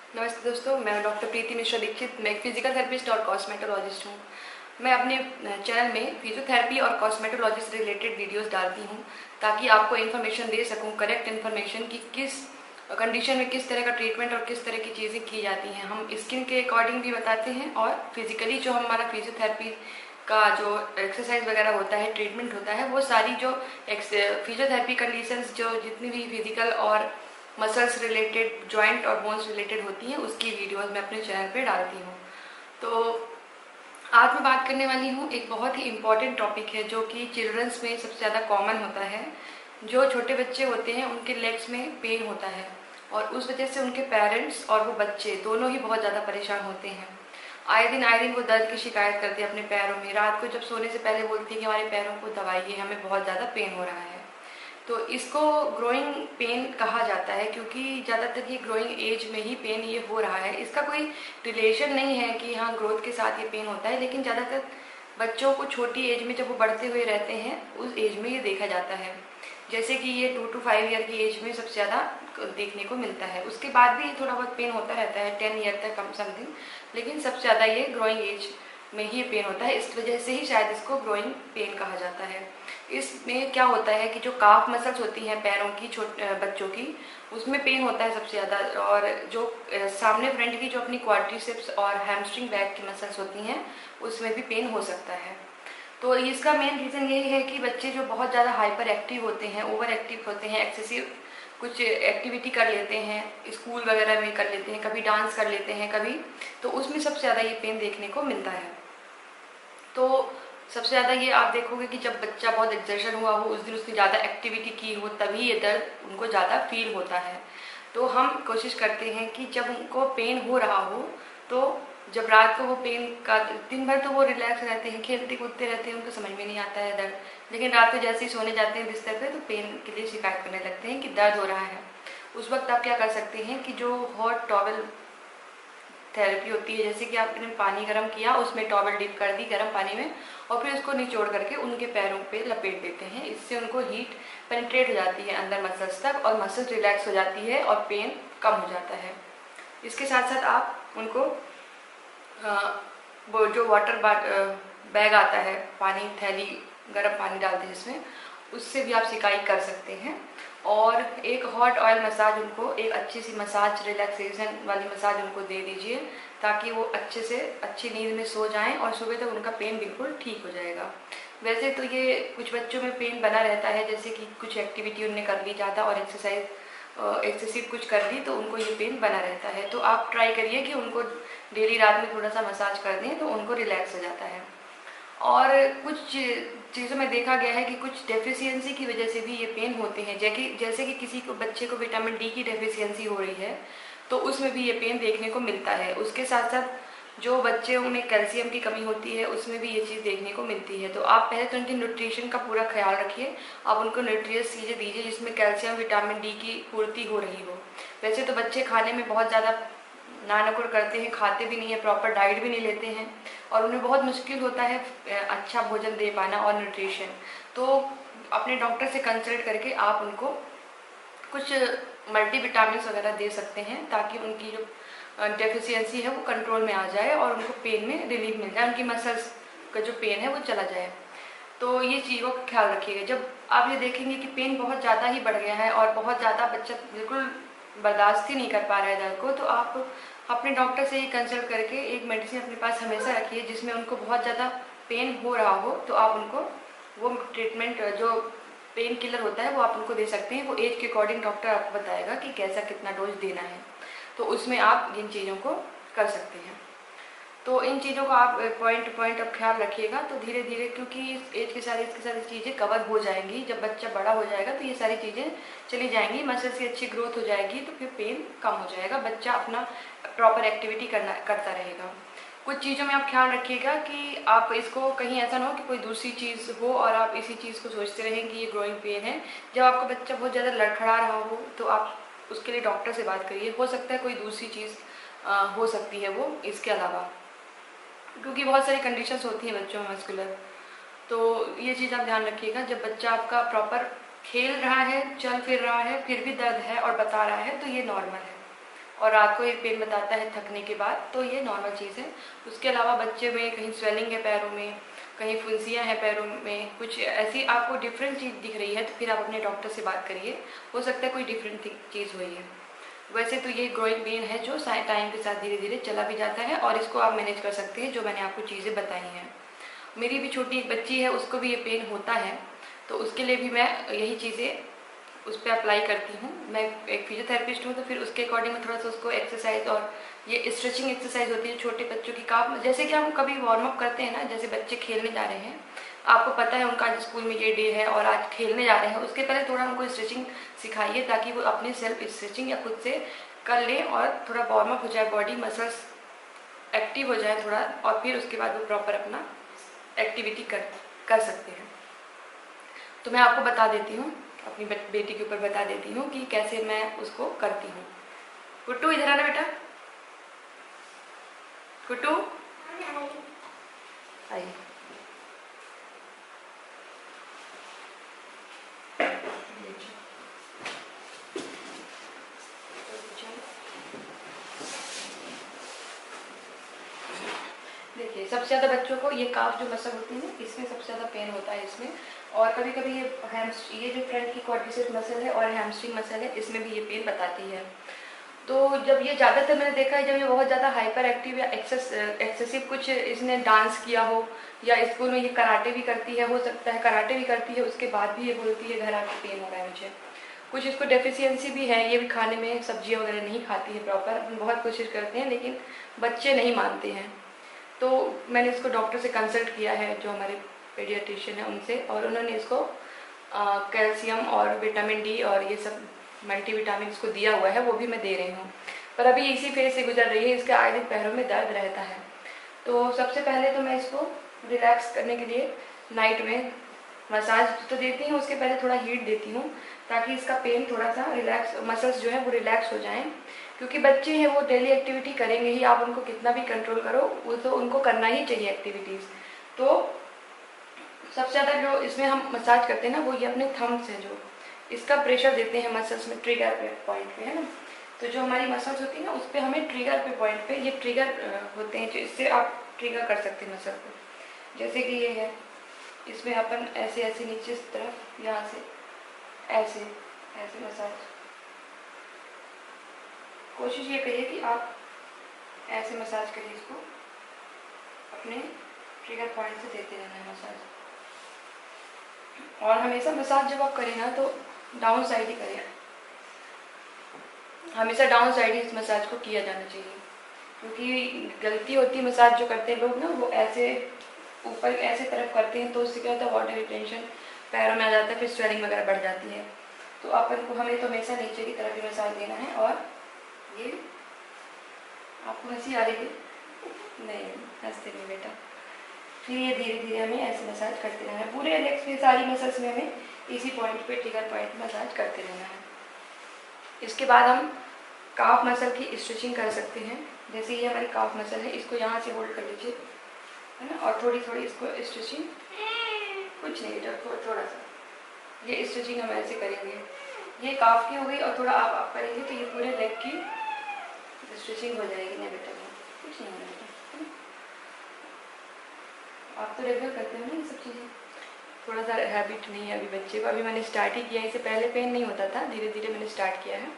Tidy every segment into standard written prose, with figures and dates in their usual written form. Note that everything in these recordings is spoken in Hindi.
नमस्ते दोस्तों, मैं डॉक्टर प्रीति मिश्रा दीक्षित। मैं एक फिजिकल थेरेपिस्ट और कॉस्मेटोलॉजिस्ट हूँ। मैं अपने चैनल में फिजियोथेरेपी और कॉस्मेटोलॉजी से रिलेटेड वीडियोस डालती हूँ ताकि आपको इन्फॉर्मेशन दे सकूँ, करेक्ट इन्फॉर्मेशन कि किस कंडीशन में किस तरह का ट्रीटमेंट और किस तरह की चीज़ें की जाती हैं। हम स्किन के अकॉर्डिंग भी बताते हैं और फिजिकली जो हमारा फिजियोथेरेपी का जो एक्सरसाइज वगैरह होता है, ट्रीटमेंट होता है, वो सारी जो फिजियोथेरेपी कंडीशंस जो जितनी भी फिजिकल और मसल्स रिलेटेड, जॉइंट और बोन्स रिलेटेड होती हैं, उसकी वीडियोस मैं अपने चैनल पे डालती हूँ। तो आज मैं बात करने वाली हूँ, एक बहुत ही इम्पॉर्टेंट टॉपिक है जो कि चिल्ड्रंस में सबसे ज़्यादा कॉमन होता है। जो छोटे बच्चे होते हैं उनके लेग्स में पेन होता है और उस वजह से उनके पेरेंट्स और वो बच्चे दोनों ही बहुत ज़्यादा परेशान होते हैं। आए दिन वो दर्द की शिकायत करते हैं अपने पैरों में। रात को जब सोने से पहले बोलती है कि हमारे पैरों को दबाइए, हमें बहुत ज़्यादा पेन हो रहा है। तो इसको ग्रोइंग पेन कहा जाता है क्योंकि ज़्यादातर ये ग्रोइंग एज में ही पेन ये हो रहा है। इसका कोई रिलेशन नहीं है कि हाँ ग्रोथ के साथ ये पेन होता है, लेकिन ज़्यादातर बच्चों को छोटी एज में जब वो बढ़ते हुए रहते हैं उस एज में ये देखा जाता है। जैसे कि ये 2 to 5 ईयर की एज में सबसे ज़्यादा देखने को मिलता है। उसके बाद भी थोड़ा बहुत पेन होता रहता है 10 ईयर तक कम समथिंग, लेकिन सबसे ज़्यादा ये ग्रोइंग एज में ही पेन होता है। इस वजह से ही शायद इसको ग्रोइंग पेन कहा जाता है। इसमें क्या होता है कि जो काफ मसल्स होती हैं पैरों की, बच्चों की, उसमें पेन होता है सबसे ज़्यादा। और जो सामने फ्रंट की जो अपनी क्वाड्रिसेप्स और हैमस्ट्रिंग बैक की मसल्स होती हैं, उसमें भी पेन हो सकता है। तो इसका मेन रीज़न यही है कि बच्चे जो बहुत ज़्यादा हाइपर एक्टिव होते हैं, ओवर एक्टिव होते हैं, एक्सेसिव कुछ एक्टिविटी कर लेते हैं, स्कूल वगैरह में कर लेते हैं, कभी डांस कर लेते हैं कभी, तो उसमें सबसे ज़्यादा ये पेन देखने को मिलता है। तो सबसे ज़्यादा ये आप देखोगे कि जब बच्चा बहुत एक्सर्शन हुआ हो, उस दिन उसने ज़्यादा एक्टिविटी की हो, तभी ये दर्द उनको ज़्यादा फील होता है। तो हम कोशिश करते हैं कि जब उनको पेन हो रहा हो, तो जब रात को वो पेन का, दिन भर तो वो रिलैक्स रहते हैं, खेलते कूदते रहते हैं, उनको समझ में नहीं आता है दर्द, लेकिन रात को जैसे ही सोने जाते हैं बिस्तर पे तो पेन के लिए शिकायत करने लगते हैं कि दर्द हो रहा है। उस वक्त आप क्या कर सकते हैं कि जो हॉट टॉवल थेरेपी होती है, जैसे कि आपने पानी गर्म किया, उसमें टॉवल डिप कर दी गर्म पानी में और फिर उसको निचोड़ करके उनके पैरों पे लपेट देते हैं। इससे उनको हीट पेनिट्रेट हो जाती है अंदर मसल्स तक और मसल्स रिलैक्स हो जाती है और पेन कम हो जाता है। इसके साथ साथ आप उनको वो जो वाटर बैग आता है, पानी थैली गर्म पानी डालते हैं जिसमें, उससे भी आप सिकाई कर सकते हैं। और एक हॉट ऑयल मसाज, उनको एक अच्छी सी मसाज, रिलैक्सेशन वाली मसाज उनको दे दीजिए ताकि वो अच्छे से अच्छी नींद में सो जाएं और सुबह तक उनका पेन बिल्कुल ठीक हो जाएगा। वैसे तो ये कुछ बच्चों में पेन बना रहता है, जैसे कि कुछ एक्टिविटी उनने कर ली ज़्यादा और एक्सरसाइज एक्सेसिव कुछ कर ली तो उनको ये पेन बना रहता है। तो आप ट्राई करिए कि उनको डेली रात में थोड़ा सा मसाज कर दें तो उनको रिलैक्स हो जाता है। और कुछ चीज़ों में देखा गया है कि कुछ डेफिशिएंसी की वजह से भी ये पेन होते हैं। जैसे कि किसी को, बच्चे को विटामिन डी की डेफिशिएंसी हो रही है तो उसमें भी ये पेन देखने को मिलता है। उसके साथ साथ जो बच्चों में कैल्शियम की कमी होती है उसमें भी ये चीज़ देखने को मिलती है। तो आप पहले तो उनकी न्यूट्रिशन का पूरा ख्याल रखिए, आप उनको न्यूट्रियस चीज़ें दीजिए जिसमें कैल्शियम, विटामिन डी की पूर्ति हो रही हो। वैसे तो बच्चे खाने में बहुत ज़्यादा नानकुर करते हैं, खाते भी नहीं है, प्रॉपर डाइट भी नहीं लेते हैं और उन्हें बहुत मुश्किल होता है अच्छा भोजन दे पाना और न्यूट्रिशन। तो अपने डॉक्टर से कंसल्ट करके आप उनको कुछ मल्टीविटामिन्स वगैरह दे सकते हैं ताकि उनकी जो डेफिशिएंसी है वो कंट्रोल में आ जाए और उनको पेन में रिलीफ मिल जाए, उनकी मसल्स का जो पेन है वो चला जाए। तो ये चीज़ों का ख्याल रखिएगा। जब आप ये देखेंगे कि पेन बहुत ज़्यादा ही बढ़ गया है और बहुत ज़्यादा बच्चा बिल्कुल बर्दाश्त ही नहीं कर पा रहा है दर्द को, तो आप अपने डॉक्टर से ही कंसल्ट करके एक मेडिसिन अपने पास हमेशा रखिए जिसमें उनको बहुत ज़्यादा पेन हो रहा हो तो आप उनको वो ट्रीटमेंट, जो पेन किलर होता है, वो आप उनको दे सकते हैं। वो एज के अकॉर्डिंग डॉक्टर आपको बताएगा कि कैसा कितना डोज देना है, तो उसमें आप इन चीज़ों को कर सकते हैं। तो इन चीज़ों का आप पॉइंट टू पॉइंट अब ख्याल रखिएगा तो धीरे धीरे, क्योंकि एज के साथ इसकी सारी चीज़ें कवर हो जाएंगी। जब बच्चा बड़ा हो जाएगा तो ये सारी चीज़ें चली जाएंगी, मसल्स की अच्छी ग्रोथ हो जाएगी तो फिर पेन कम हो जाएगा, बच्चा अपना प्रॉपर एक्टिविटी करता रहेगा। कुछ चीज़ों में आप ख्याल रखिएगा कि आप इसको कहीं ऐसा ना हो कि कोई दूसरी चीज़ हो और आप इसी चीज़ को सोचते रहें कि ये ग्रोइंग पेन है। जब आपका बच्चा बहुत ज़्यादा लड़खड़ा रहा हो तो आप उसके लिए डॉक्टर से बात करिए, हो सकता है कोई दूसरी चीज़ हो सकती है वो इसके अलावा, क्योंकि बहुत सारी कंडीशंस होती हैं बच्चों में मस्कुलर। तो ये चीज़ आप ध्यान रखिएगा, जब बच्चा आपका प्रॉपर खेल रहा है, चल फिर रहा है, फिर भी दर्द है और बता रहा है तो ये नॉर्मल है। और रात को ये पेन बताता है थकने के बाद, तो ये नॉर्मल चीज़ है। उसके अलावा बच्चे में कहीं स्वेलिंग है पैरों में, कहीं फुंसियाँ हैं पैरों में, कुछ ऐसी आपको डिफरेंट चीज़ दिख रही है तो फिर आप अपने डॉक्टर से बात करिए, हो सकता है कोई डिफरेंट चीज़ हुई है। वैसे तो ये ग्रोइंग पेन है जो टाइम के साथ धीरे धीरे चला भी जाता है और इसको आप मैनेज कर सकते हैं, जो मैंने आपको चीज़ें बताई हैं। मेरी भी छोटी एक बच्ची है, उसको भी ये पेन होता है, तो उसके लिए भी मैं यही चीज़ें उस पर अप्लाई करती हूँ। मैं एक फिजियोथेरेपिस्ट हूँ, तो फिर उसके अकॉर्डिंग मैं थोड़ा सा उसको एक्सरसाइज और ये स्ट्रेचिंग एक्सरसाइज होती है छोटे बच्चों की काफ, जैसे कि हम कभी वार्म अप करते हैं ना, जैसे बच्चे खेलने जा रहे हैं, आपको पता है उनका आज स्कूल में ये डे है और आज खेलने जा रहे हैं, उसके पहले थोड़ा उनको स्ट्रेचिंग सिखाइए ताकि वो अपने सेल्फ स्ट्रेचिंग या खुद से कर लें और थोड़ा वार्म अप हो जाए, बॉडी मसल्स एक्टिव हो जाए थोड़ा, और फिर उसके बाद वो प्रॉपर अपना एक्टिविटी कर सकते हैं। तो मैं आपको बता देती हूँ, अपनी बेटी के ऊपर बता देती हूँ कि कैसे मैं उसको करती हूँ। कुट्टू इधर आना बेटा, कुट्टू आइए। देखिए सबसे ज़्यादा बच्चों को ये काफ जो मसल होती है ना, इसमें सबसे ज़्यादा पेन होता है इसमें, और कभी कभी ये जो फ्रंट की क्वाड्रिसेप्स मसल है और हैमस्ट्रिंग मसल है, इसमें भी ये पेन बताती है। तो जब ये ज़्यादातर मैंने देखा है, जब ये बहुत ज़्यादा हाइपर एक्टिव या एक्सेसिव कुछ इसने डांस किया हो, या स्कूल में ये कराटे भी करती है, हो सकता है कराटे भी करती है, उसके बाद भी ये बोलती है घर आके पेन हो रहा है मुझे। कुछ इसको डेफिशिएंसी भी है, ये भी खाने में सब्जियां वगैरह नहीं खाती है प्रॉपर, हम बहुत कोशिश करते हैं लेकिन बच्चे नहीं मानते हैं। तो मैंने इसको डॉक्टर से कंसल्ट किया है, जो हमारे पीडियाट्रिशियन है उनसे, और उन्होंने इसको कैल्शियम और विटामिन डी और ये सब मल्टीविटामिन इसको दिया हुआ है, वो भी मैं दे रही हूँ। पर अभी इसी फेज से गुजर रही है, इसके आए दिन पैरों में दर्द रहता है। तो सबसे पहले तो मैं इसको रिलैक्स करने के लिए नाइट में मसाज तो देती हूँ, उसके पहले थोड़ा हीट देती हूँ ताकि इसका पेन थोड़ा सा रिलैक्स, मसल्स जो है वो रिलैक्स हो जाएं, क्योंकि बच्चे हैं वो डेली एक्टिविटी करेंगे ही, आप उनको कितना भी कंट्रोल करो वो तो उनको करना ही चाहिए एक्टिविटीज़। तो सबसे ज़्यादा जो इसमें हम मसाज करते हैं ना, वो ये अपने थम्स है, जो इसका प्रेशर देते हैं मसल्स में, ट्रिगर पॉइंट पे है ना। तो जो हमारी मसल्स होती है ना, उस पर हमें ट्रिगर पे पॉइंट पे ये ट्रिगर होते हैं, जो इससे आप ट्रिगर कर सकते हैं मसल को। जैसे कि ये है, इसमें अपन ऐसे ऐसे नीचे इस तरफ, यहाँ से ऐसे ऐसे मसाज, कोशिश ये करिए कि आप ऐसे मसाज करिए, इसको अपने ट्रिगर पॉइंट से देते रहना है मसाज। और हमेशा मसाज जब आप करें ना, तो डाउन साइड ही करें, हमेशा डाउन साइड ही इस मसाज को किया जाना चाहिए, क्योंकि गलती होती है मसाज जो करते हैं लोग ना, वो ऐसे ऊपर ऐसे तरफ करते हैं, तो उससे क्या होता है वाटर रिटेंशन पैरों में आ जाता है, फिर स्वेलिंग वगैरह बढ़ जाती है। तो अपन को हमें तो हमेशा नीचे की तरफ ही मसाज देना है। और ये आपको हंसी आ रही है? नहीं, हंसते नहीं बेटा। फिर ये धीरे धीरे हमें ऐसे मसाज करते रहना है, पूरे लेग्स की सारी मसल्स में हमें इसी पॉइंट पे, ट्रिगर पॉइंट मसाज करते रहना है। इसके बाद हम काफ मसल की स्ट्रेचिंग कर सकते हैं। जैसे ये हमारी काफ मसल है, इसको यहाँ से होल्ड कर लीजिए, है ना, और थोड़ी थोड़ी इसको स्ट्रेचिंग, कुछ नहीं, जब थोड़ा सा ये स्ट्रेचिंग हम ऐसे करेंगे, ये काफ की हो गई, और थोड़ा आप करेंगे तो ये पूरे लेग की स्ट्रेचिंग हो जाएगी। नहीं बेटा, कुछ नहीं होना बेटा, आप तो रेगुलर करते हो ना ये सब चीज़ें, थोड़ा सा हैबिट नहीं है अभी बच्चे को, अभी मैंने स्टार्ट ही किया है, इससे पहले पेन नहीं होता था, धीरे धीरे मैंने स्टार्ट किया है।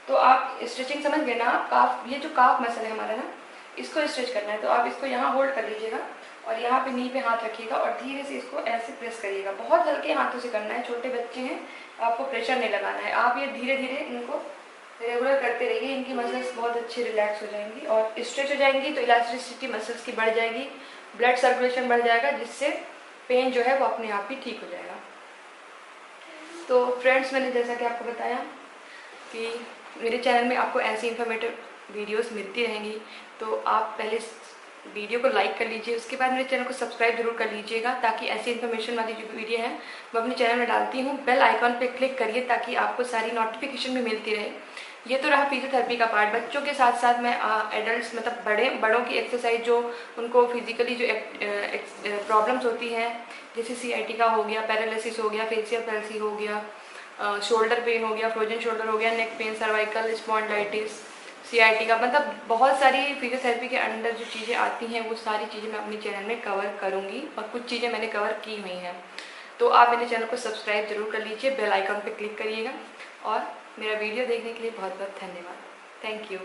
तो आप स्ट्रेचिंग समझ गए ना, काफ, ये जो काफ मसल है हमारा ना, इसको स्ट्रेच करना है। तो आप इसको यहाँ होल्ड कर लीजिएगा और यहाँ पे नी पे हाथ रखिएगा और धीरे से इसको ऐसे प्रेस करिएगा, बहुत हल्के हाथों से करना है, छोटे बच्चे हैं आपको प्रेशर नहीं लगाना है। आप ये धीरे धीरे इनको रेगुलर करते रहिए, इनकी मसल्स बहुत अच्छी रिलैक्स हो जाएंगी और स्ट्रेच हो जाएंगी, तो इलास्टिसिटी मसल्स की बढ़ जाएगी, ब्लड सर्कुलेशन बढ़ जाएगा, जिससे पेन जो है वो अपने आप ही ठीक हो जाएगा। तो फ्रेंड्स, मैंने जैसा कि आपको बताया कि मेरे चैनल में आपको ऐसी इन्फॉर्मेटिव वीडियोस मिलती रहेंगी, तो आप पहले वीडियो को लाइक कर लीजिए, उसके बाद मेरे चैनल को सब्सक्राइब जरूर कर लीजिएगा, ताकि ऐसी इन्फॉर्मेशन वाली जो वीडियो है वो अपने चैनल में डालती हूँ। बेल आइकॉन पे क्लिक करिए ताकि आपको सारी नोटिफिकेशन भी मिलती रहे। ये तो रहा फिजियोथेरेपी का पार्ट। बच्चों के साथ साथ मैं एडल्ट्स, मतलब बड़ों की एक्सरसाइज, जो उनको फिजिकली जो प्रॉब्लम्स होती हैं, जैसे CIT का हो गया, पैरालिसिस हो गया, फेशियल पैल्सी हो गया, शोल्डर पेन हो गया, फ्रोजन शोल्डर हो गया, neck pain, cervical spondylitis, CIT का, मतलब बहुत सारी फिजियोथेरेपी के अंडर जो चीज़ें आती हैं वो सारी चीज़ें मैं अपने चैनल में कवर करूँगी और कुछ चीज़ें मैंने कवर की हुई हैं। तो आप मेरे चैनल को सब्सक्राइब जरूर कर लीजिए, बेल आइकन पर क्लिक करिएगा और मेरा वीडियो देखने के लिए बहुत बहुत धन्यवाद। Thank you.